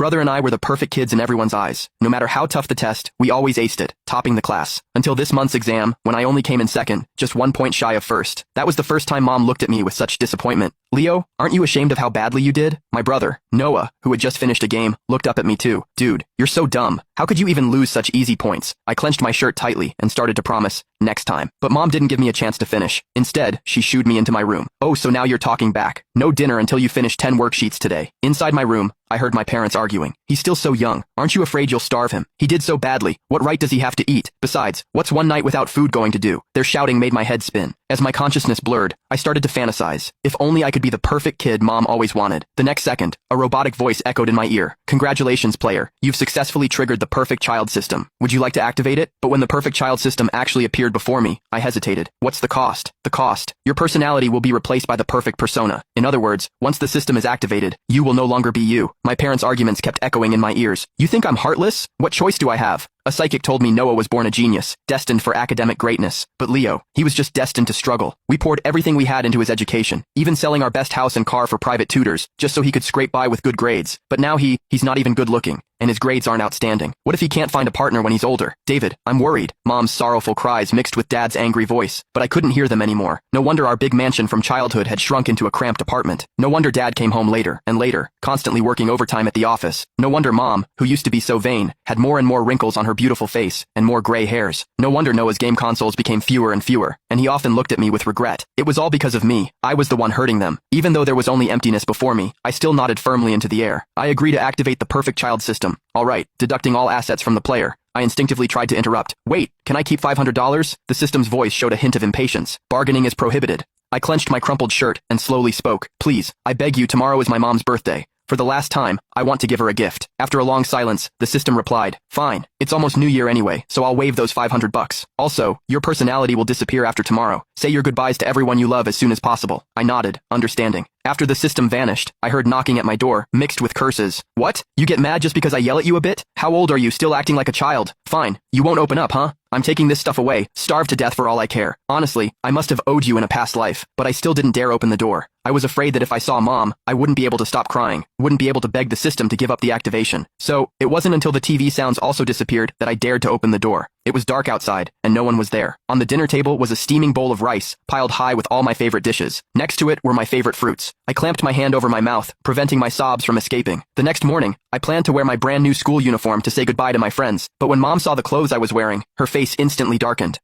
brother and I were the perfect kids in everyone's eyes. No matter how tough the test, we always aced it, topping the class. Until this month's exam, when I only came in second, just 1 point shy of first. That was the first time Mom looked at me with such disappointment. Leo, aren't you ashamed of how badly you did? My brother, Noah, who had just finished a game, looked up at me too. Dude, you're so dumb. How could you even lose such easy points? I clenched my shirt tightly and started to promise, next time. But Mom didn't give me a chance to finish. Instead, she shooed me into my room. Oh, so now you're talking back. No dinner until you finish 10 worksheets today. Inside my room, I heard my parents arguing. He's still so young. Aren't you afraid you'll starve him? He did so badly. What right does he have to eat? Besides, what's one night without food going to do? Their shouting made my head spin. As my consciousness blurred, I started to fantasize. If only I could be the perfect kid Mom always wanted. The next second, a robotic voice echoed in my ear. Congratulations, player. You've successfully triggered the perfect child system. Would you like to activate it? But when the perfect child system actually appeared before me, I hesitated. What's the cost? The cost. Your personality will be replaced by the perfect persona. In other words, once the system is activated, you will no longer be you. My parents' arguments kept echoing in my ears. You think I'm heartless? What choice do I have? A psychic told me Noah was born a genius, destined for academic greatness. But Leo, he was just destined to struggle. We poured everything we had into his education, even selling our best house and car for private tutors, just so he could scrape by with good grades. But now he's not even good looking, and his grades aren't outstanding. What if he can't find a partner when he's older? David, I'm worried. Mom's sorrowful cries mixed with Dad's angry voice, but I couldn't hear them anymore. No wonder our big mansion from childhood had shrunk into a cramped apartment. No wonder Dad came home later and later, constantly working overtime at the office. No wonder Mom, who used to be so vain, had more and more wrinkles on her beautiful face and more gray hairs. No wonder Noah's game consoles became fewer and fewer, and he often looked at me with regret. It was all because of me. I was the one hurting them. Even though there was only emptiness before me, I still nodded firmly into the air. I agree to activate the perfect child system. All right, deducting all assets from the player. I instinctively tried to interrupt. Wait, can I keep $500? The system's voice showed a hint of impatience. Bargaining is prohibited. I clenched my crumpled shirt and slowly spoke. Please, I beg you, tomorrow is my mom's birthday. For the last time, I want to give her a gift. After a long silence, the system replied, fine, it's almost New Year anyway, so I'll waive those $500. Also, your personality will disappear after tomorrow. Say your goodbyes to everyone you love as soon as possible. I nodded, understanding. After the system vanished, I heard knocking at my door, mixed with curses. What? You get mad just because I yell at you a bit? How old are you, still acting like a child? Fine, you won't open up, huh? I'm taking this stuff away, starve to death for all I care. Honestly, I must have owed you in a past life, but I still didn't dare open the door. I was afraid that if I saw Mom, I wouldn't be able to stop crying, wouldn't be able to beg the system to give up the activation. So, it wasn't until the TV sounds also disappeared that I dared to open the door. It was dark outside, and no one was there. On the dinner table was a steaming bowl of rice, piled high with all my favorite dishes. Next to it were my favorite fruits. I clamped my hand over my mouth, preventing my sobs from escaping. The next morning, I planned to wear my brand new school uniform to say goodbye to my friends. But when Mom saw the clothes I was wearing, her face instantly darkened.